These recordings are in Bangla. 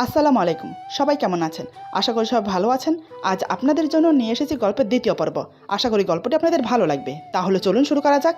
আসসালামু আলাইকুম। সবাই কেমন আছেন? আশা করি সবাই ভালো আছেন। আজ আপনাদের জন্য নিয়ে এসেছি গল্পের দ্বিতীয় পর্ব। আশা করি গল্পটি আপনাদের ভালো লাগবে। তাহলে চলুন শুরু করা যাক।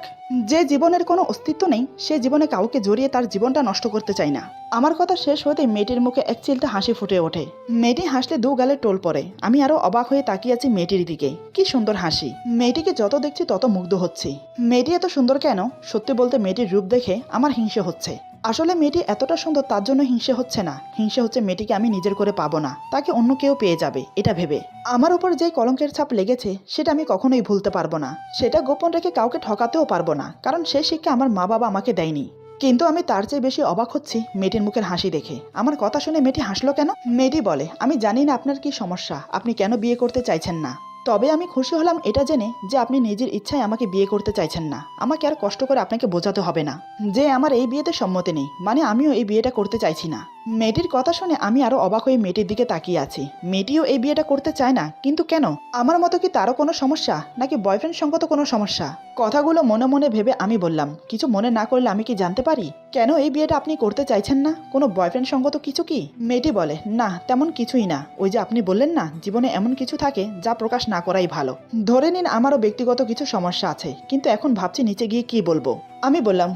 যে জীবনের কোনো অস্তিত্ব নেই, সে জীবনে কাউকে জড়িয়ে তার জীবনটা নষ্ট করতে চায় না। আমার কথা শেষ হতেই মেয়েটির মুখে এক চিলতে হাসি ফুটে ওঠে। মেয়েটি হাসলে দু গালে টোল পড়ে। আমি আরো অবাক হয়ে তাকিয়ে আছি মেয়েটির দিকে। কি সুন্দর হাসি! মেয়েটিকে যত দেখছি তত মুগ্ধ হচ্ছি। মেয়েটি এত সুন্দর কেন? সত্যি বলতে মেয়েটির রূপ দেখে আমার হিংসে হচ্ছে। আসলে মেয়েটি এতটা সুন্দর তার জন্য হিংসে হচ্ছে না, হিংসে হচ্ছে মেয়েটিকে আমি নিজের করে পাবো না, তাকে অন্য কেউ পেয়ে যাবে এটা ভেবে। আমার উপর যেই কলঙ্কের ছাপ লেগেছে সেটা আমি কখনোই ভুলতে পারবো না। সেটা গোপন রেখে কাউকে ঠকাতেও পারবো না, কারণ সেই শিক্ষা আমার মা বাবা আমাকে দেয়নি। কিন্তু আমি তার চেয়ে বেশি অবাক হচ্ছি মেয়েটির মুখের হাসি দেখে। আমার কথা শুনে মেয়েটি হাসলো কেন? মেয়েটি বলে, আমি জানি না আপনার কি সমস্যা, আপনি কেন বিয়ে করতে চাইছেন না। তবে আমি খুশি হলাম এটা জেনে যে আপনি নিজের ইচ্ছায় আমাকে বিয়ে করতে চাইছেন না। আমাকে আর কষ্ট করে আপনাকে বোঝাতে হবে না যে আমার এই বিয়েতে সম্মতি নেই, মানে আমিও এই বিয়েটা করতে চাইছি না। মেয়েটির কথা শুনে আমি আরো অবাক হয়ে মেয়েটির দিকে তাকিয়ে আছি। মেয়েটিও এই বিয়েটা করতে চায় না, কিন্তু কেন? আমার মতো কি তারও কোনো সমস্যা, নাকি বয়ফ্রেন্ড সঙ্গত কোনো সমস্যা? কথাগুলো মনে মনে ভেবে আমি বললাম, কিছু মনে না করলে আমি কি জানতে পারি কেন এই বিয়েটা আপনি করতে চাইছেন না? কোনো বয়ফ্রেন্ড সঙ্গত কিছু কি? মেয়েটি বলে, না তেমন কিছুই না। ওই যে আপনি বললেন না জীবনে এমন কিছু থাকে যা প্রকাশ না করাই ভালো। ধরে নিন আমারও ব্যক্তিগত কিছু সমস্যা আছে, কিন্তু এখন ভাবছি নিচে গিয়ে কি বলবো। আমি বললাম,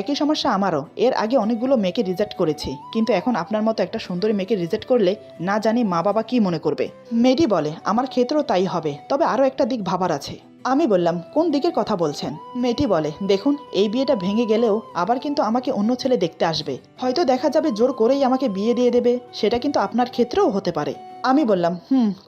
একই সমস্যা আমারও। এর আগে অনেকগুলো মেয়েকে রিজেক্ট করেছি, কিন্তু এখন আপনার মতো একটা সুন্দরী মেয়েকে রিজেক্ট করলে না জানি মা বাবা কি মনে করবে। মেয়েটি বলে, আমার ক্ষেত্রেও তাই হবে, তবে আরও একটা দিক ভাবার আছে। আমি বললাম, কোন দিকের কথা বলছেন? মেয়েটি বলে, দেখুন এই বিয়েটা ভেঙে গেলেও আবার কিন্তু আমাকে অন্য ছেলে দেখতে আসবে। হয়তো দেখা যাবে জোর করেই আমাকে বিয়ে দিয়ে দেবে। সেটা কিন্তু আপনার ক্ষেত্রেও হতে পারে। আমি বললাম,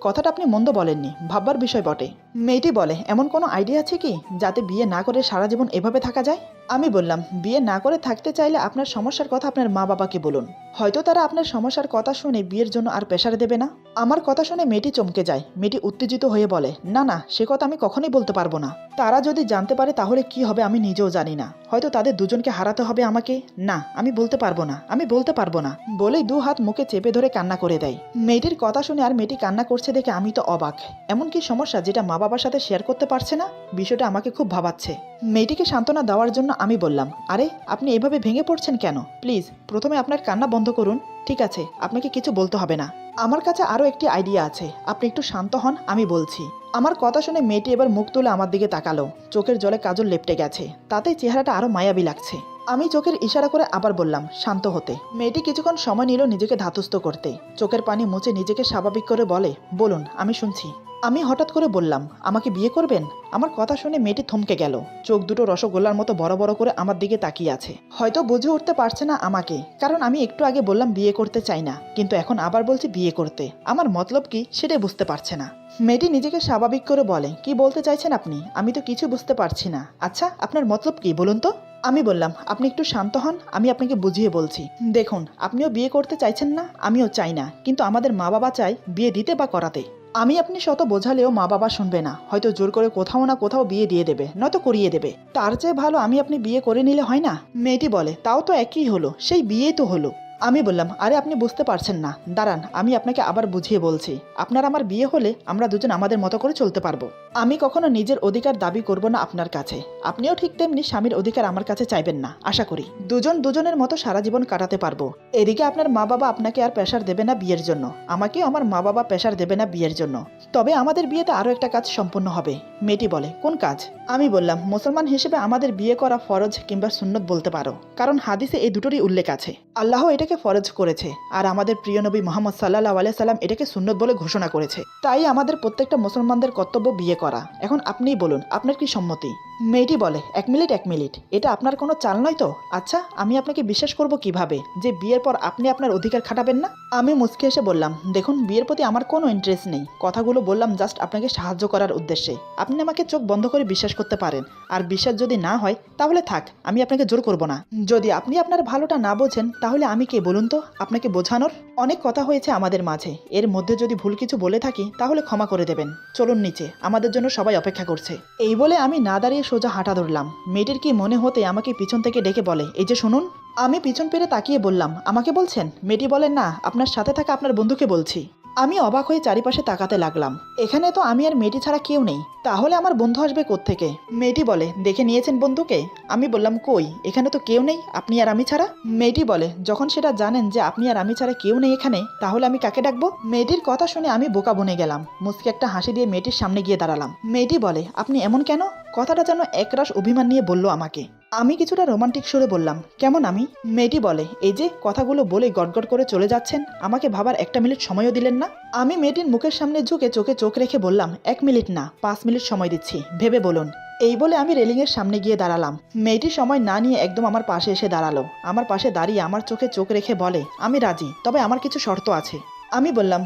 কথাটা আপনি মন্দ বলেননি, ভাববার বিষয় বটে। মেয়েটি বলে, এমন কোনো আইডিয়া আছে কি যাতে বিয়ে না করে সারা জীবন এভাবে থাকা যায়? আমি বললাম, বিয়ে না করে থাকতে চাইলে আপনার সমস্যার কথা আপনার মা বাবাকে বলুন। হয়তো তারা আপনার সমস্যার কথা শুনে বিয়ের জন্য আর প্রেশার দেবে না। আমার কথা শুনে মেয়েটি চমকে যায়। মেয়েটি উত্তেজিত হয়ে বলে, না না, সে কথা আমি কখনোই বলতে পারবো না। তারা যদি জানতে পারে তাহলে কি হবে আমি নিজেও জানি না। হয়তো তাদের দুজনকে হারাতে হবে আমাকে। না, আমি বলতে পারবো না, আমি বলতে পারবো না বলেই দু হাত মুখে চেপে ধরে কান্না করে দেয়। মেয়েটির কথা শুনে আর মেয়েটি কান্না করছে দেখে আমি তো অবাক। এমন কি সমস্যা যেটা মা বাবার সাথে শেয়ার করতে পারছে না? বিষয়টা আমাকে খুব ভাবাচ্ছে। মেয়েটিকে সান্ত্বনা দেওয়ার জন্য আমি বললাম, আরে আপনি এভাবে ভেঙে পড়ছেন কেন? প্লিজ প্রথমে আপনার কান্না বন্ধ করুন। ঠিক আছে, আপনাকে কিছু বলতে হবে না। আমার কাছে আরও একটি আইডিয়া আছে, আপনি একটু শান্ত হন, আমি বলছি। আমার কথা শুনে মেয়েটি এবার মুখ তুলে আমার দিকে তাকালো। চোখের জলে কাজল লেপটে গেছে, তাতে চেহারাটা আরো মায়াবী লাগছে। আমি চোখের ইশারা করে আবার বললাম, শান্ত হতে। মেয়েটি কিছুক্ষণ সময় নিল নিজেকে ধাতস্থ করতে। চোখের পানি মুছে নিজেকে স্বাভাবিক করে বলে, বলুন আমি শুনছি। আমি হঠাৎ করে বললাম, আমাকে বিয়ে করবেন? আমার কথা শুনে মেয়েটি থমকে গেল। চোখ দুটো রসগোল্লার মতো বড় বড় করে আমার দিকে তাকিয়ে আছে। হয়তো বুঝে উঠতে পারছে না আমাকে, কারণ আমি একটু আগে বললাম বিয়ে করতে চাই না, কিন্তু এখন আবার বলছি বিয়ে করতে। আমার মতলব কি সেটাই বুঝতে পারছে না। মেয়েটি নিজেকে স্বাভাবিক করে বলে, কি বলতে চাইছেন আপনি? আমি তো কিছু বুঝতে পারছি না। আচ্ছা আপনার মতলব কি বলুন তো? আমি বললাম, আপনি একটু শান্ত হন, আমি আপনাকে বুঝিয়ে বলছি। দেখুন, আপনিও বিয়ে করতে চাইছেন না, আমিও চাই না, কিন্তু আমাদের মা বাবা চায় বিয়ে দিতে বা করাতে। আমি আপনি শত বোঝালেও মা বাবা শুনবে না। হয়তো জোর করে কোথাও না কোথাও বিয়ে দিয়ে দেবে, নয়তো করিয়ে দেবে। তার চেয়ে ভালো আমি আপনি বিয়ে করে নিলে হয় না? মেয়েটি বলে, তাও তো একই হলো, সেই বিয়েই তো হলো। আমি বললাম, আরে আপনি বুঝতে পারছেন না, দাঁড়ান আমি আপনাকে আবার বুঝিয়ে বলছি। আপনার আমার বিয়ে হলে আমরা দুজন আমাদের মতো করে চলতে পারবো। আমি কখনো নিজের অধিকার দাবি করব না আপনার কাছে। আপনিও ঠিক তেমনি স্বামীর অধিকার আমার কাছে চাইবেন না, আশা করি। দুজন দুজনের মতো সারা জীবন কাটাতে পারবো। এদিকে আপনার মা বাবা আপনাকে আর প্রেশার দেবে না বিয়ের জন্য, আমাকেও আমার মা বাবা প্রেশার দেবে না বিয়ের জন্য। তবে আমাদের বিয়েতে আরো একটা কাজ সম্পূর্ণ হবে। মেয়েটি বলে, কোন কাজ? আমি বললাম, মুসলমান হিসেবে আমাদের বিয়ে করা ফরজ কিংবা সুন্নত বলতে পারো, কারণ হাদিসে এই দুটোরই উল্লেখ আছে। আল্লাহ এটাকে ফরজ করেছে, আর আমাদের প্রিয় নবী মোহাম্মদ সাল্লাল্লাহু আলাইহি সাল্লাম এটাকে সুন্নত বলে ঘোষণা করেছে। তাই আমাদের প্রত্যেকটা মুসলমানদের কর্তব্য বিয়ে করা। এখন আপনিই বলুন, আপনার কি সম্মতি? মেয়েটি বলে, এক মিনিট, এটা আপনার কোনো চাল নয় তো? আচ্ছা আমি আপনাকে বিশ্বাস করব কিভাবে যে বিয়ের পর আপনি আপনার অধিকার খাটাবেন না? আমি মুচকে এসে বললাম, দেখুন বিয়ের প্রতি আমার কোনো ইন্টারেস্ট নেই। কথাগুলো বললাম জাস্ট আপনাকে সাহায্য করার উদ্দেশ্যে। আপনি আমাকে চোখ বন্ধ করে বিশ্বাস করতে পারেন, আর বিশ্বাস যদি না হয় তাহলে থাক, আমি আপনাকে জোর করব না। যদি আপনি আপনার ভালোটা না বোঝেন তাহলে আমি কে বলুন তো আপনাকে বোঝানোর? অনেক কথা হয়েছে আমাদের মাঝে, এর মধ্যে যদি ভুল কিছু বলে থাকি তাহলে ক্ষমা করে দেবেন। চলুন নিচে, আমাদের জন্য সবাই অপেক্ষা করছে। এই বলে আমি না দাঁড়িয়ে সোজা হাঁটা ধরলাম। মেয়েটির কি মনে হতে আমাকে পিছন থেকে ডেকে বলে, এই যে শুনুন। আমি পিছন পেরে তাকিয়ে বললাম, আমাকে বলছেন? মেয়েটি বলেন, না আপনার সাথে থাকা আপনার বন্ধুকে বলছি। আমি অবাক হয়ে চারিপাশে তাকাতে লাগলাম। এখানে তো আমি আর মেয়েটি ছাড়া কেউ নেই, তাহলে আমার বন্ধু আসবে কোত্থেকে? মেয়েটি বলে, দেখে নিয়েছেন বন্ধুকে? আমি বললাম, কই, এখানে তো কেউ নেই, আপনি আর আমি ছাড়া। মেয়েটি বলে, যখন সেটা জানেন যে আপনি আর আমি ছাড়া কেউ নেই এখানে, তাহলে আমি কাকে ডাকবো? মেয়েটির কথা শুনে আমি বোকা বনে গেলাম। মুচকি একটা হাসি দিয়ে মেয়েটির সামনে গিয়ে দাঁড়ালাম। মেয়েটি বলে, আপনি এমন কেন? কথাটা যেন একরাশ অভিমান নিয়ে বলল আমাকে। আমি কিছুটা রোমান্টিক সুরে বললাম, কেমন আমি? মেয়েটি বলে, এই যে কথাগুলো বলে গটগট করে চলে যাচ্ছেন, আমাকে ভাবার একটা মিনিট সময়ও দিলেন না। আমি মেয়েটির মুখের সামনে ঝুঁকে চোখে চোখ রেখে বললাম, 1 মিনিট না, 5 মিনিট সময় দিচ্ছি, ভেবে বলুন। এই বলে আমি রেলিংয়ের সামনে গিয়ে দাঁড়ালাম। মেয়েটি সময় না নিয়ে একদম আমার পাশে এসে দাঁড়ালো। আমার পাশে দাঁড়িয়ে আমার চোখে চোখ রেখে বলে, আমি রাজি, তবে আমার কিছু শর্ত আছে। আমি বললাম,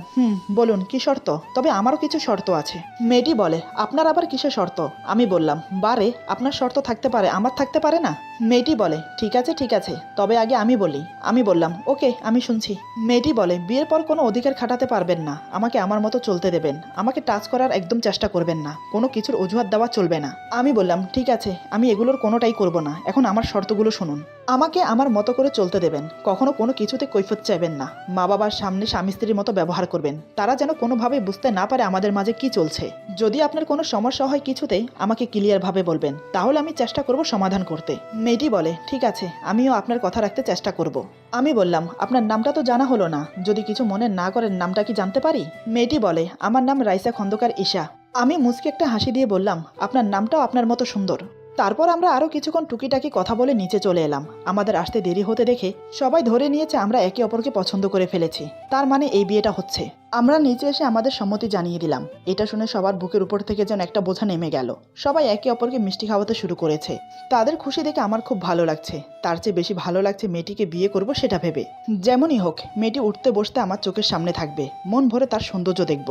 বলুন কি শর্ত? তবে আমারও কিছু শর্ত আছে। মেয়েটি বলে, আপনার আবার কিসের শর্ত? আমি বললাম, বারে, আপনার শর্ত থাকতে পারে, আমার থাকতে পারে না। মেয়েটি বলে, ঠিক আছে, তবে আগে আমি বলি। আমি বললাম, ওকে, আমি শুনছি। মেয়েটি বলে, বিয়ের পর কোনো অধিকার খাটাতে পারবেন না, আমাকে আমার মতো চলতে দেবেন, আমাকে টাচ করার একদম চেষ্টা করবেন না, কোনো কিছুর অজুহাত দেওয়া চলবে না। আমি বললাম, ঠিক আছে, আমি এগুলোর কোনোটাই করব না, এখন আমার শর্তগুলো শুনুন। আমাকে আমার মতো করে চলতে দেবেন, কখনো কোনো কিছুতে কৈফিয়ত চাইবেন না, মা বাবার সামনে স্বামী স্ত্রীর মতো ব্যবহার করবেন, তারা যেন কোনোভাবেই বুঝতে না পারে আমাদের মাঝে কি চলছে। যদি আপনার কোনো সমস্যা হয় কিছুতেই আমাকে ক্লিয়ারভাবে বলবেন, তাহলে আমি চেষ্টা করব সমাধান করতে। মেয়েটি বলে, ঠিক আছে, আমিও আপনার কথা রাখতে চেষ্টা করব। আমি বললাম, আপনার নামটা তো জানা হলো না, যদি কিছু মনে না করেন নামটা কি জানতে পারি? মেয়েটি বলে, আমার নাম রাইসা খন্দকার ঈশা। আমি মুচকি একটা হাসি দিয়ে বললাম, আপনার নামটাও আপনার মতো সুন্দর। তারপর আমরা আরও কিছুক্ষণ টুকিটাকি কথা বলে নিচে চলে এলাম। আমাদের আসতে দেরি হতে দেখে সবাই ধরে নিয়েছে আমরা একে অপরকে পছন্দ করে ফেলেছি, তার মানে এই বিয়েটা হচ্ছে। আমরা নিচে এসে আমাদের সম্মতি জানিয়ে দিলাম। এটা শুনে সবার বুকের উপর থেকে যেন একটা বোঝা নেমে গেল। সবাই একে অপরকে মিষ্টি খাওয়াতে শুরু করেছে। তাদের খুশি দেখে আমার খুব ভালো লাগছে। তার চেয়ে বেশি ভালো লাগছে মেয়েটিকে বিয়ে করব সেটা ভেবে। যেমনই হোক, মেয়েটি উঠতে বসতে আমার চোখের সামনে থাকবে, মন ভরে তার সৌন্দর্য দেখব।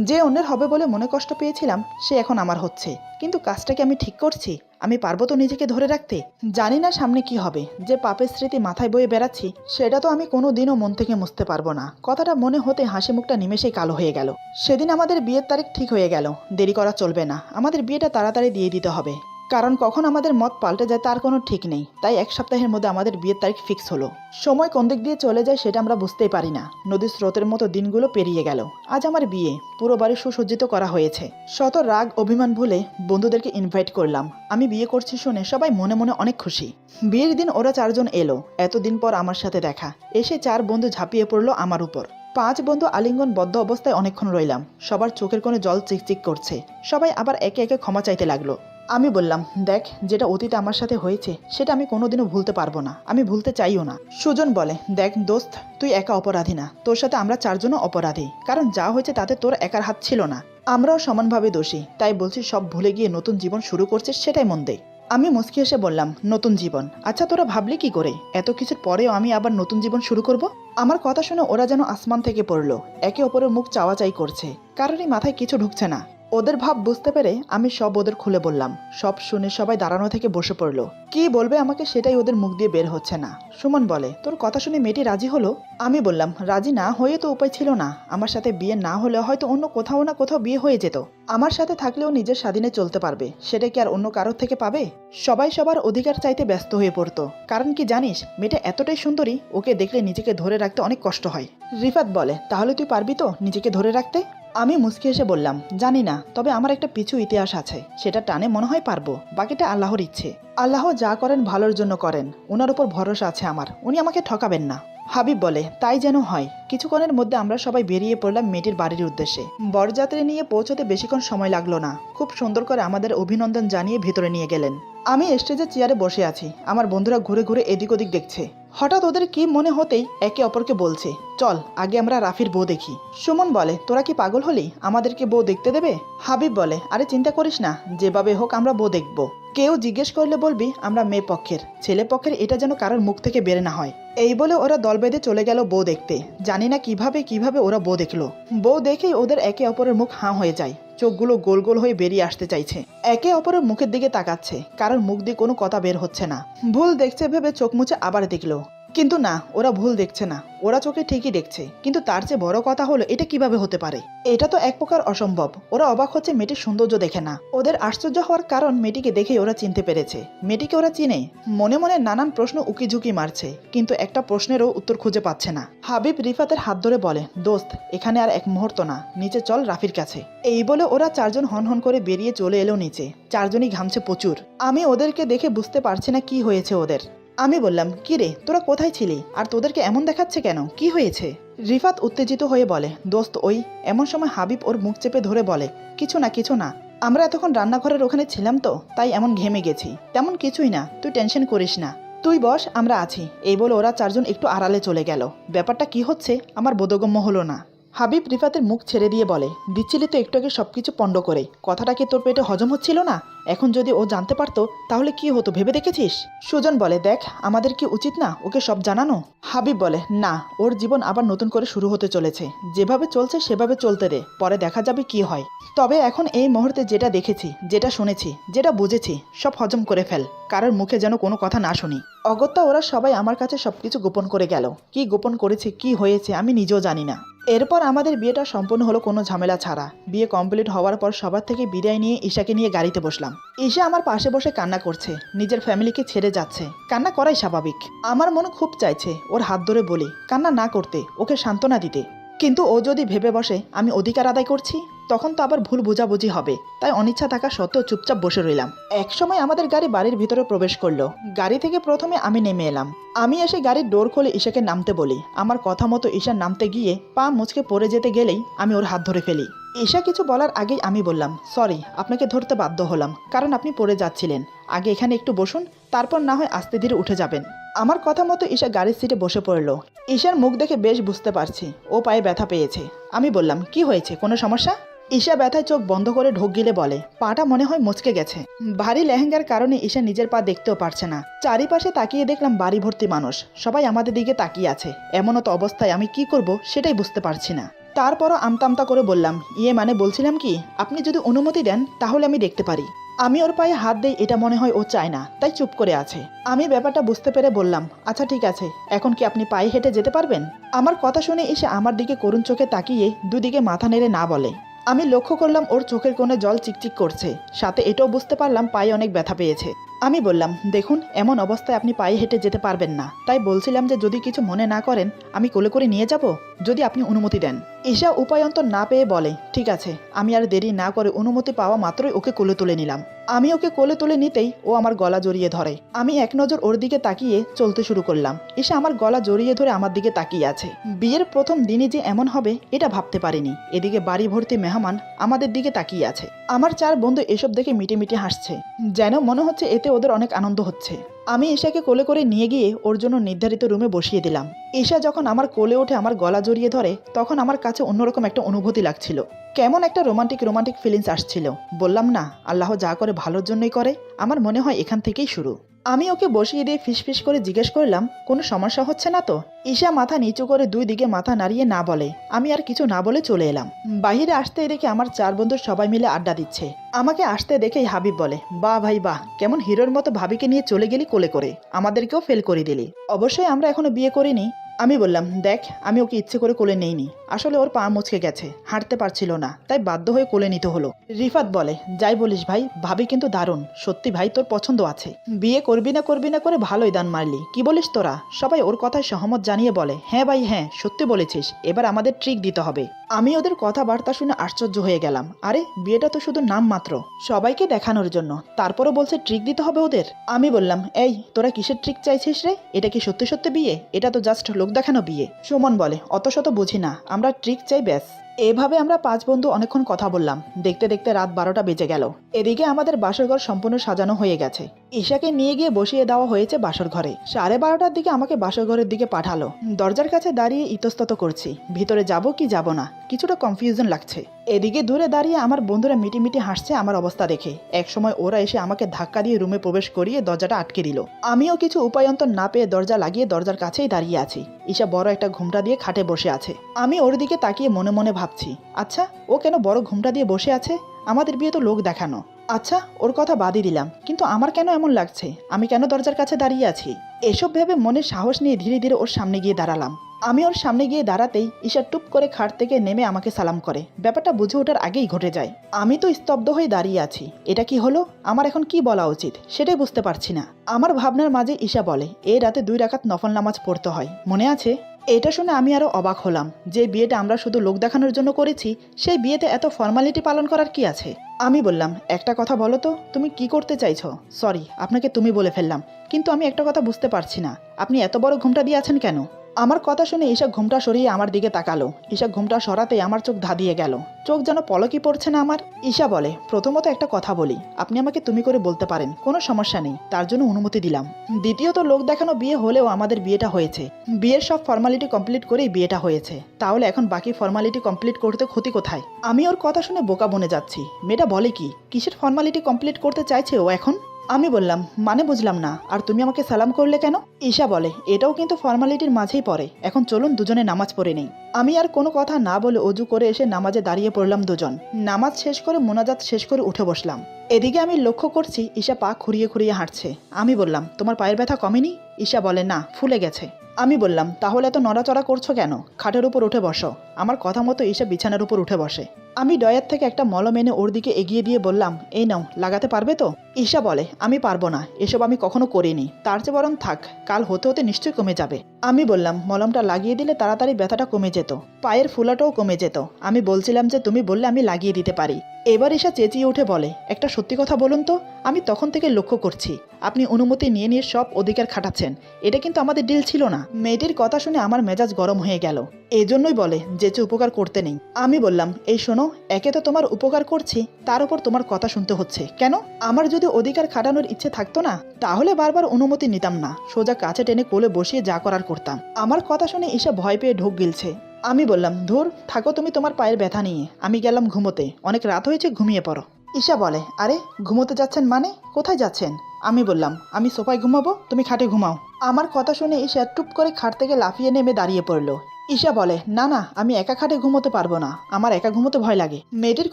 যে অন্যের হবে বলে মনে কষ্ট পেয়েছিলাম, সে এখন আমার হচ্ছে। কিন্তু কাজটাকে আমি ঠিক করছি? আমি পারবো তো নিজেকে ধরে রাখতে? জানি না সামনে কি হবে। যে পাপের স্মৃতি মাথায় বয়ে বেড়াচ্ছি, সেটা তো আমি কোনোদিনও মন থেকে মুছতে পারবো না। কথাটা মনে হতে হাসি মুখটা নিমেষেই কালো হয়ে গেল। সেদিন আমাদের বিয়ের তারিখ ঠিক হয়ে গেল। দেরি করা চলবে না, আমাদের বিয়েটা তাড়াতাড়ি দিয়ে দিতে হবে। কারণ কখন আমাদের মত পাল্টে যায় তার কোনো ঠিক নেই। তাই 1 সপ্তাহের মধ্যে আমাদের বিয়ের তারিখ ফিক্স হলো। সময় কোন দিক দিয়ে চলে যায় সেটা আমরা বুঝতেই পারি না। নদীর স্রোতের মতো দিনগুলো পেরিয়ে গেল। আজ আমার বিয়ে, পুরো বাড়ি সুসজ্জিত করা হয়েছে। শত রাগ অভিমান ভুলে বন্ধুদেরকে ইনভাইট করলাম। আমি বিয়ে করছি শুনে সবাই মনে মনে অনেক খুশি। বিয়ের দিন ওরা 4 জন এলো। এতদিন পর আমার সাথে দেখা। এসে 4 বন্ধু ঝাঁপিয়ে পড়লো আমার উপর। 5 বন্ধু আলিঙ্গনবদ্ধ অবস্থায় অনেকক্ষণ রইলাম। সবার চোখের কোণে জল চিকচিক করছে। সবাই আবার একে একে ক্ষমা চাইতে লাগলো। আমি বললাম, দেখ, যেটা অতীতে আমার সাথে হয়েছে সেটা আমি কোনোদিনও ভুলতে পারবো না, আমি ভুলতে চাইও না। সুজন বলে, দেখ দোস্ত, তুই একা অপরাধী না, তোর সাথে আমরা 4 জনও অপরাধী। কারণ যা হয়েছে তাতে তোর একার হাত ছিল না, আমরাও সমানভাবে দোষী। তাই বলছি, সব ভুলে গিয়ে নতুন জীবন শুরু করছিস, সেটাই মন দে। আমি মুচকি হেসে বললাম, নতুন জীবন? আচ্ছা, তোরা ভাবলি কি করে এত কিছুর পরেও আমি আবার নতুন জীবন শুরু করব? আমার কথা শুনে ওরা যেন আসমান থেকে পড়লো। একে অপরের মুখ চাওয়াচাই করছে। কারোরই মাথায় কিছু ঢুকছে না। ওদের ভাব বুঝতে পেরে আমি সব ওদের খুলে বললাম। সব শুনে সবাই দাঁড়ানো থেকে বসে পড়লো। কি বলবে আমাকে সেটাই ওদের মুখ দিয়ে বের হচ্ছে না। সুমন বলে, তোর কথা শুনে মেয়েটি রাজি হলো? আমি বললাম, রাজি না হয়ে তো উপায় ছিল না। আমার সাথে বিয়ে না হলে হয়তো অন্য কোথাও না কোথাও বিয়ে হয়ে যেত। আমার সাথে থাকলেও নিজের স্বাধীনে চলতে পারবে, সেটা কি আর অন্য কারোর থেকে পাবে? সবাই সবার অধিকার চাইতে ব্যস্ত হয়ে পড়তো। কারণ কি জানিস, মেয়েটা এতটাই সুন্দরী, ওকে দেখলে নিজেকে ধরে রাখতে অনেক কষ্ট হয়। রিফাত বলে, তাহলে তুই পারবি তো নিজেকে ধরে রাখতে? আমি মুচকি এসে বললাম, জানি না, তবে আমার একটা পিছু ইতিহাস আছে, সেটা টানে মনে হয় পারবো। বাকিটা আল্লাহর ইচ্ছে। আল্লাহ যা করেন ভালোর জন্য করেন, ওনার উপর ভরসা আছে আমার, উনি আমাকে ঠকাবেন না। হাবিব বলে, তাই যেন হয়। কিছুক্ষণের মধ্যে আমরা সবাই বেরিয়ে পড়লাম মেয়েটির বাড়ির উদ্দেশ্যে। বরযাত্রী নিয়ে পৌঁছতে বেশিক্ষণ সময় লাগলো না। খুব সুন্দর করে আমাদের অভিনন্দন জানিয়ে ভেতরে নিয়ে গেলেন। আমি স্টেজের চেয়ারে বসে আছি। আমার বন্ধুরা ঘুরে ঘুরে এদিক ওদিক দেখছে। হঠাৎ ওদের কি মনে হতেই একে অপরকে বলছে, চল আগে আমরা রাফির বউ দেখি। সুমন বলে, তোরা কি পাগল হলি, আমাদেরকে বউ দেখতে দেবে? হাবিব বলে, আরে চিন্তা করিস না, যেভাবে হোক আমরা বউ দেখব। কেউ জিজ্ঞেস করলে বলবি আমরা মেয়ে পক্ষের, ছেলে পক্ষের, এটা যেন কারোর মুখ থেকে বের না হয়। এই বলে ওরা দল বেঁধে চলে গেল বউ দেখতে। জানি না কিভাবে ওরা বউ দেখলো। বউ দেখেই ওদের একে অপরের মুখ হাঁ হয়ে যায়। চোখগুলো গোল গোল হয়ে বেরিয়ে আসতে চাইছে। একে অপরের মুখের দিকে তাকাচ্ছে, কারোর মুখ দিয়ে কোনো কথা বের হচ্ছে না। ভুল দেখছে ভেবে চোখ মুছে আবার দেখলো। কিন্তু না, ওরা ভুল দেখছে না, ওরা চোখে ঠিকই দেখছে। কিন্তু তার চেয়ে বড় কথা হলো এটা কিভাবে হতে পারে। এটা তো এক প্রকার অসম্ভব। ওরা অবাক হচ্ছে মেয়েটির সৌন্দর্য দেখে না। ওদের আশ্চর্য হওয়ার কারণ মেয়েটিকে দেখেই ওরা চিনতে পেরেছে। মেয়েটিকে ওরা চিনে। মনে মনে নানান প্রশ্ন উকিঝুঁকি মারছে, কিন্তু একটা প্রশ্নেরও উত্তর খুঁজে পাচ্ছে না। হাবিব রিফাতের হাত ধরে বলে, দোস্ত এখানে আর এক মুহূর্ত না, নিচে চল রাফির কাছে। এই বলে ওরা চারজন হন হন করে বেরিয়ে চলে এলো নিচে। চারজনই ঘামছে প্রচুর। আমি ওদেরকে দেখে বুঝতে পারছি না কি হয়েছে ওদের। আমি বললাম, কি রে তোরা কোথায় ছিলি, আর তোদেরকে এমন দেখাচ্ছে কেন, কি হয়েছে? রিফাত উত্তেজিত হয়ে বলে, দোস্ত ওই। এমন সময় হাবিব ওর মুখ চেপে ধরে বলে, কিছু না কিছু না, আমরা এতক্ষণ রান্নাঘরের ওখানে ছিলাম তো তাই এমন ঘেমে গেছি, তেমন কিছুই না, তুই টেনশন করিস না, তুই বস, আমরা আছি। এই বলে ওরা চারজন একটু আড়ালে চলে গেল। ব্যাপারটা কি হচ্ছে আমার বোধগম্য হলো না। হাবিব রিফাতের মুখ ছেড়ে দিয়ে বলে, দিচ্ছিলি তো একটু আগে সবকিছু পণ্ড করে, কথাটা কি তোর পেটে হজম হচ্ছিল না? এখন যদি ও জানতে পারতো তাহলে কি হতো ভেবে দেখেছিস? সুজন বলে, দেখ আমাদের কি উচিত না ওকে সব জানানো? হাবিব বলে, না, ওর জীবন আবার নতুন করে শুরু হতে চলেছে, যেভাবে চলছে সেভাবে চলতে দে, পরে দেখা যাবে কি হয়। তবে এখন এই মুহূর্তে যেটা দেখেছি, যেটা শুনেছি, যেটা বুঝেছি সব হজম করে ফেল, কারোর মুখে যেন কোনো কথা না শুনি। অগত্যা ওরা সবাই আমার কাছে সবকিছু গোপন করে গেল। কি গোপন করেছে, কি হয়েছে আমি নিজেও জানি না। এরপর আমাদের বিয়েটা সম্পূর্ণ হলো কোনো ঝামেলা ছাড়া। বিয়ে কমপ্লিট হওয়ার পর সবার থেকে বিদায় নিয়ে ঈশাকে নিয়ে গাড়িতে বসলাম। ঈশা আমার পাশে বসে কান্না করছে, নিজের ফ্যামিলিকে ছেড়ে যাচ্ছে। কান্না করাই স্বাভাবিক। আমার মনে খুব চাইছে ওর হাত ধরে বলি কান্না না করতে, ওকে সান্ত্বনা দিতে। কিন্তু ও যদি ভেবে বসে আমি অধিকার আদায় করছি, তখন তো আবার ভুল বোঝাবুঝি হবে। তাই অনিচ্ছা থাকা সত্ত্বেও চুপচাপ বসে রইলাম। একসময় আমাদের গাড়ি বাড়ির ভিতরে প্রবেশ করলো। গাড়ি থেকে প্রথমে আমি নেমে এলাম। আমি এসে গাড়ির ডোর খুলে ঈশাকে নামতে বলি। আমার কথা মতো ঈশা নামতে গিয়ে পা মুচকে পড়ে যেতে গেলেই আমি ওর হাত ধরে ফেলি। ঈশা কিছু বলার আগেই আমি বললাম, সরি, আপনাকে ধরতে বাধ্য হলাম, কারণ আপনি পড়ে যাচ্ছিলেন। আগে এখানে একটু বসুন, তারপর না হয় আস্তে ধীরে উঠে যাবেন। আমার কথা মতো ঈশা গাড়ির সিটে বসে পড়ল। ঈশার মুখ দেখে বেশ বুঝতে পারছি ও পায়ে ব্যথা পেয়েছে। আমি বললাম, কি হয়েছে, কোনো সমস্যা? ঈশা ব্যথায় চোখ বন্ধ করে ঢোক গিলে বলে, পাটা মনে হয় মুচকে গেছে। ভারী লেহেঙ্গার কারণে ঈশা নিজের পা দেখতেও পারছে না। চারিপাশে তাকিয়ে দেখলাম বাড়ি ভর্তি মানুষ, সবাই আমাদের দিকে তাকিয়ে আছে। এমনও তো অবস্থায় আমি কি করব সেটাই বুঝতে পারছি না। তারপরও আমতা করে বললাম, মানে বলছিলাম কি, আপনি যদি অনুমতি দেন তাহলে আমি দেখতে পারি। আমি ওর পায়ে হাত দেই, এটা মনে হয় ও চায় না, তাই চুপ করে আছে। আমি ব্যাপারটা বুঝতে পেরে বললাম, আচ্ছা ঠিক আছে, এখন কি আপনি পায়ে হেঁটে যেতে পারবেন? আমার কথা শুনে এসে আমার দিকে করুণ চোখে তাকিয়ে দুদিকে মাথা নেড়ে না বলে। আমি লক্ষ্য করলাম ওর চোখের কোণে জল চিকচিক করছে, সাথে এটাও বুঝতে পারলাম পায়ে অনেক ব্যথা পেয়েছে। আমি বললাম, দেখুন এমন অবস্থায় আপনি পায়ে হেঁটে যেতে পারবেন না, তাই বলছিলাম যে যদি কিছু মনে না করেন আমি কোলে করে নিয়ে যাব, যদি আপনি অনুমতি দেন। ঈশা উপায়ন্তর না পেয়ে বলে, ঠিক আছে। আমি আর দেরি না করে অনুমতি পাওয়া মাত্রই ওকে কোলে তুলে নিলাম। আমি ওকে কোলে তুলে নিতেই ও আমার গলা জড়িয়ে ধরে। আমি এক নজর ওর দিকে তাকিয়ে চলতে শুরু করলাম। ঈশা আমার গলা জড়িয়ে ধরে আমার দিকে তাকিয়ে আছে। বিয়ের প্রথম দিনই যে এমন হবে এটা ভাবতে পারিনি। এদিকে বাড়ি ভর্তি মেহমান আমাদের দিকে তাকিয়ে আছে। আমার চার বন্ধু এসব দেখে মিটে মিটে হাসছে, যেন মনে হচ্ছে এতে ওদের অনেক আনন্দ হচ্ছে। আমি ঈশাকে কোলে করে নিয়ে গিয়ে ওর জন্য নির্ধারিত রুমে বসিয়ে দিলাম। ঈশা যখন আমার কোলে উঠে আমার গলা জড়িয়ে ধরে তখন আমার কাছে অন্যরকম একটা অনুভূতি লাগছিল। কেমন একটা রোমান্টিক ফিলিংস আসছিল। বললাম না, আল্লাহ যা করে ভালোর জন্যই করে, আমার মনে হয় এখান থেকেই শুরু। আমি ওকে বসিয়ে দিয়ে ফিসফিস করে জিজ্ঞেস করলাম, কোনো সমস্যা হচ্ছে না তো? ঈশা মাথা নিচু করে দুই দিকে মাথা নাড়িয়ে না বলে। আমি আর কিছু না বলে চলে এলাম। বাহিরে আসতে দেখে আমার চার বন্ধু সবাই মিলে আড্ডা দিচ্ছে। আমাকে আসতে দেখেই হাবিব বলে, বাহ ভাই বাহ, কেমন হিরোর মতো ভাবিকে নিয়ে চলে গেলি কোলে করে, আমাদেরকেও ফেল করে দিলি। অবশ্যই আমরা এখনো বিয়ে করিনি। আমি বললাম, দেখ আমি ওকে ইচ্ছে করে কোলে নেইনি, আসলে ওর পা মুচকে গেছে, হাঁটতে পারছিল না, তাই বাধ্য হয়ে কোলে নিতে হলো। রিফাত বলে, যাই বলিস ভাই, ভাবি কিন্তু দারুণ, সত্যি ভাই তোর পছন্দ আছে, বিয়ে করবি না করে ভালোই দান মারলি, কি বলিস তোরা? সবাই ওর কথায় সহমত জানিয়ে বলে, হ্যাঁ ভাই হ্যাঁ, সত্যি বলেছিস, এবার আমাদের ট্রিক দিতে হবে। আমি ওদের কথাবার্তা শুনে আশ্চর্য হয়ে গেলাম। আরে বিয়েটা তো শুধু নাম মাত্র, সবাইকে দেখানোর জন্য, তারপরও বলছে ট্রিক দিতে হবে ওদের। আমি বললাম, এই তোরা কিসের ট্রিক চাইছিস রে? এটা কি সত্যি সত্যি বিয়ে? এটা তো জাস্ট লোক দেখানো বিয়ে। সুমন বলে, অত শত বুঝি না, আমরা ট্রিক চাই ব্যাস। এভাবে আমরা পাঁচ বন্ধু অনেকক্ষণ কথা বললাম। দেখতে দেখতে রাত 12টা বেজে গেল। এদিকে আমাদের বাসরঘর সম্পূর্ণ সাজানো হয়ে গেছে। ঈশাকে নিয়ে গিয়ে বসিয়ে দেওয়া হয়েছে বাসর ঘরে। 12:30টার দিকে আমাকে বাসর ঘরের দিকে পাঠালো। দরজার কাছে দাঁড়িয়ে ইতস্তত করছি, ভিতরে যাব কি যাব না, কিছুটা কনফিউশন লাগছে। এদিকে দূরে দাঁড়িয়ে আমার বন্ধুরা মিটিমিটি হাসছে আমার অবস্থা দেখে। একসময় ওরা এসে আমাকে ধাক্কা দিয়ে রুমে প্রবেশ করিয়ে দরজাটা আটকে দিল। আমিও কিছু উপায়ন্তর না পেয়ে দরজা লাগিয়ে দরজার কাছেই দাঁড়িয়ে আছি। ঈশা বড় একটা ঘুমটা দিয়ে খাটে বসে আছে। আমি ওর দিকে তাকিয়ে মনে মনে ভাবছি, আচ্ছা ও কেন বড় ঘুমটা দিয়ে বসে আছে? আমাদের বিয়ে তো লোক দেখানো, আচ্ছা, ওর কথা বাদই দিলাম, কিন্তু আমার কেন এমন লাগছে? আমি কেন দরজার কাছে দাঁড়িয়ে আছি? এসব ভেবে মনে সাহস নিয়ে ধীরে ধীরে ওর সামনে গিয়ে দাঁড়ালাম। আমি ওর সামনে গিয়ে দাঁড়াতেই ঈশা টুপ করে খাট থেকে নেমে আমাকে সালাম করে। ব্যাপারটা বুঝে ওঠার আগেই ঘটে যায়। আমি তো স্তব্ধ হয়ে দাঁড়িয়ে আছি। এটা কি হলো? আমার এখন কি বলা উচিত সেটাই বুঝতে পারছি না। আমার ভাবনার মাঝে ঈশা বলে, এই রাতে 2 রাকাত নফল নামাজ পড়তে হয়, মনে আছে? এটা শুনে আমি আরো অবাক হলাম। যে বিয়েটা আমরা শুধু লোক দেখানোর জন্য করেছি, সেই বিয়েতে এত ফর্মালিটি পালন করার কি আছে? আমি বললাম, একটা কথা বলো তো, তুমি কি করতে চাইছো? সরি, আপনাকে তুমি বলে ফেললাম, কিন্তু আমি একটা কথা বুঝতে পারছি না, আপনি এত বড় ঘুমটা দিয়ে আছেন কেন? আমার কথা শুনে ঈশা ঘুমটা সরিয়ে আমার দিকে তাকালো। ঈশা ঘুমটা সরাতেই আমার চোখ ধাঁধিয়ে গেল। চোখ যেন পলকই পড়ছে না আমার। ঈশা বলে, প্রথমত একটা কথা বলি, আপনি আমাকে তুমি করে বলতে পারেন, কোনো সমস্যা নেই, তার জন্য অনুমতি দিলাম। দ্বিতীয়ত, লোক দেখানো বিয়ে হলেও আমাদের বিয়েটা হয়েছে। বিয়ের সব ফর্মালিটি কমপ্লিট করেই বিয়েটা হয়েছে, তাহলে এখন বাকি ফর্মালিটি কমপ্লিট করতে ক্ষতি কোথায়? আমি ওর কথা শুনে বোকা বনে যাচ্ছি। মেয়েটা বলে কি, কিসের ফর্মালিটি কমপ্লিট করতে চাইছে ও এখন? আমি বললাম, মানে বুঝলাম না, আর তুমি আমাকে সালাম করলে কেন? ঈশা বলে, এটাও কিন্তু ফর্মালিটির মাঝেই পড়ে, এখন চলুন দুজনে নামাজ পড়ে নেই। আমি আর কোনো কথা না বলে অজু করে এসে নামাজে দাঁড়িয়ে পড়লাম দুজন। নামাজ শেষ করে মোনাজাত শেষ করে উঠে বসলাম। এদিকে আমি লক্ষ্য করছি ঈশা পা খুঁড়িয়ে খুঁড়িয়ে হাঁটছে। আমি বললাম, তোমার পায়ের ব্যথা কমেনি? ঈশা বলে, না, ফুলে গেছে। আমি বললাম, তাহলে এত নড়াচড়া করছো কেন? খাটের উপর উঠে বসো। আমার কথা মতো ঈশা বিছানার উপর উঠে বসে। আমি ডয়ার থেকে একটা মলম এনে ওর দিকে এগিয়ে দিয়ে বললাম, এই নাও, লাগাতে পারবে তো? ঈশা বলে, আমি পারবো না, এসব আমি কখনো করিনি, তার চেয়ে বরং থাক, কাল হতে হতে নিশ্চয়ই কমে যাবে। আমি বললাম, মলমটা লাগিয়ে দিলে তাড়াতাড়ি ব্যথাটা কমে যেত, পায়ের ফুলাটাও কমে যেত। আমি বলছিলাম যে তুমি বললে আমি লাগিয়ে দিতে পারি। এবার ঈশা চেঁচিয়ে উঠে বলে, একটা সত্যি কথা বলুন তো, আমি তখন থেকে লক্ষ্য করছি আপনি অনুমতি নিয়ে নিয়ে সব অধিকার খাটাচ্ছেন। এটা কিন্তু আমাদের ডিল ছিল না। মেয়েটির কথা শুনে আমার মেজাজ গরম হয়ে গেল। এজন্যই বলে যেচে উপকার করতে নেই। আমি বললাম, এই শোনো, একে তো তোমার উপকার করছি, তার উপর তোমার কথা শুনতে হচ্ছে কেন? আমার যদি অধিকার খাটানোর ইচ্ছে থাকতো না, তাহলে বারবার অনুমতি নিতাম না, সোজা কাছে টেনে কোলে বসিয়ে যা করার করতাম। আমার কথা শুনে ঈশা ভয় পেয়ে ঢোক গিলছে। আমি বললাম, ধুর, থাকো তুমি তোমার পায়ের ব্যথা নিয়ে, আমি গেলাম ঘুমোতে, অনেক রাত হয়েছে, ঘুমিয়ে পড়ো। ঈশা বলে, আরে ঘুমোতে যাচ্ছেন মানে? কোথায় যাচ্ছেন? আমি বললাম, আমি সোফায় ঘুমাবো, তুমি খাটে ঘুমাও। আমার কথা শুনে ঈশা টুপ করে খাট থেকে লাফিয়ে নেমে দাঁড়িয়ে পড়ল। ঈশা বলে, না না, আমি একা খাটে ঘুমোতে পারবো না, আমার একা ঘুমোতে ভয় লাগে। মেয়েটির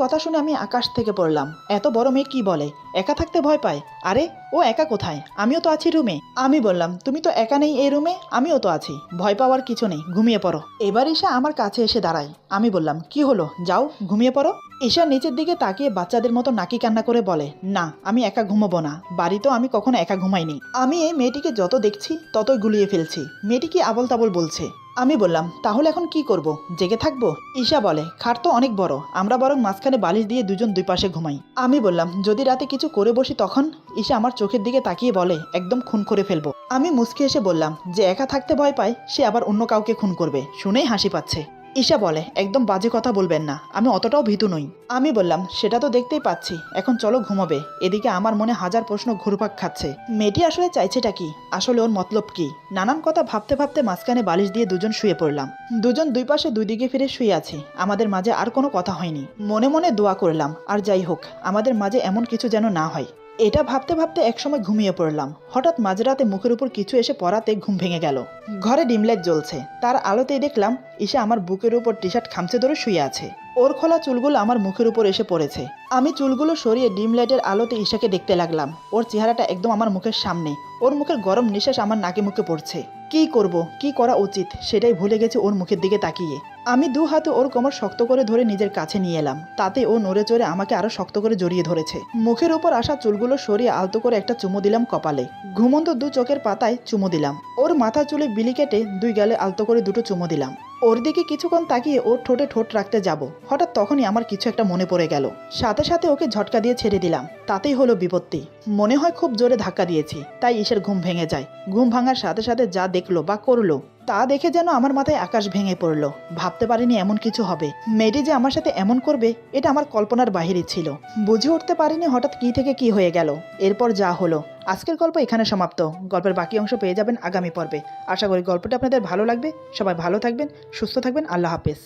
কথা শুনে আমি আকাশ থেকে পড়লাম। এত বড় মেয়ে কি বলে, একা থাকতে ভয় পায়? আরে ও একা কোথায়, আমিও তো আছি রুমে। আমি বললাম, তুমি তো একা নেই এই রুমে, আমিও তো আছি, ভয় পাওয়ার কিছু নেই, ঘুমিয়ে পড়ো। এবার ঈশা আমার কাছে এসে দাঁড়ায়। আমি বললাম, কি হলো, যাও ঘুমিয়ে পড়ো। ঈশা নিচের দিকে তাকিয়ে বাচ্চাদের মতো নাকি কান্না করে বলে, না, আমি একা ঘুমাবো না, বাড়িতেও আমি কখনো একা ঘুমাইনি। আমি এই মেয়েটিকে যত দেখছি ততই গুলিয়ে ফেলছি। মেয়েটি কি আবল তাবল বলছে। আমি বললাম, তাহলে এখন কি করব, জেগে থাকবো? ঈশা বলে, খাট তো অনেক বড়, আমরা বরং মাঝখানে বালিশ দিয়ে দুজন দুই পাশে ঘুমাই। আমি বললাম, যদি রাতে কিছু করে বসি তখন? ঈশা আমার চোখের দিকে তাকিয়ে বলে, একদম খুন করে ফেলবো। আমি মুচকি এসে বললাম, যে একা থাকতে ভয় পায় সে আবার অন্য কাউকে খুন করবে, শুনেই হাসি পাচ্ছে। ঈশা বলে, একদম বাজে কথা বলবেন না, আমি অতটাও ভীতু নই। আমি বললাম, সেটা তো দেখতেই পাচ্ছি, এখন চলো ঘুমাবে। এদিকে আমার মনে হাজার প্রশ্ন ঘুরপাক খাচ্ছে। মেয়েটি আসলে চাইছেটা কি, আসলে ওর মতলব কি? নানান কথা ভাবতে ভাবতে মাঝখানে বালিশ দিয়ে দুজন শুয়ে পড়লাম। দুজন দুই পাশে দুই দিকে ফিরে শুয়ে আছি, আমাদের মাঝে আর কোনো কথা হয়নি। মনে মনে দোয়া করলাম, আর যাই হোক, আমাদের মাঝে এমন কিছু যেন না হয়। এটা ভাবতে ভাবতে একসময় ঘুমিয়ে পড়লাম। হঠাৎ মাঝরাতে মুখের উপর কিছু এসে পড়াতে ঘুম ভেঙে গেল। ঘরে ডিম লাইট জ্বলছে, তার আলোতেই দেখলাম ঈশা আমার বুকের উপর টি শার্ট খামচে ধরে শুয়ে আছে। ওর খোলা চুলগুলো আমার মুখের উপর এসে পড়েছে। আমি চুলগুলো সরিয়ে ডিম লাইটের আলোতে ঈশাকে দেখতে লাগলাম। ওর চেহারাটা একদম আমার মুখের সামনে, ওর মুখের গরম নিঃশ্বাস আমার নাকে মুখে পড়ছে। কি করব, কি করা উচিত সেটাই ভুলে গেছি ওর মুখের দিকে তাকিয়ে। আমি দু হাতে ওর কোমর শক্ত করে ধরে নিজের কাছে নিয়ে এলাম, তাতে ও নড়ে চড়ে আমাকে আরো শক্ত করে জড়িয়ে ধরেছে। মুখের উপর আসা চুলগুলো সরিয়ে আলতো করে একটা চুমু দিলাম কপালে। ঘুমন্ত দু চোখের পাতায় চুমু দিলাম। ওর মাথা চুলে বিলি কেটে দুই গালে আলতো করে দুটো চুমু দিলাম। ওর দিকে কিছুক্ষণ তাকিয়ে ওর ঠোঁটে ঠোঁট রাখতে যাব, হঠাৎ তখনই আমার কিছু একটা মনে পড়ে গেল। সাথে সাথে ওকে ঝটকা দিয়ে ছেড়ে দিলাম, তাতেই হলো বিপত্তি। মনে হয় খুব জোরে ধাক্কা দিয়েছি, তাই ঈশার ঘুম ভেঙে যায়। ঘুম ভাঙার সাথে সাথে যা দেখলো বা করলো তা দেখে যেন আমার মাথায় আকাশ ভেঙে পড়লো। ভাবতে পারিনি এমন কিছু হবে। মেয়েটি যে আমার সাথে এমন করবে এটা আমার কল্পনার বাহিরে ছিল। বুঝে উঠতে পারিনি হঠাৎ কি থেকে কি হয়ে গেল। এরপর যা হলো। আজকের গল্প এখানে সমাপ্ত। গল্পের বাকি অংশ পেয়ে যাবেন আগামী পর্বে। আশা করি গল্পটা আপনাদের ভালো লাগবে। সবাই ভালো থাকবেন, সুস্থ থাকবেন। আল্লাহ হাফেজ।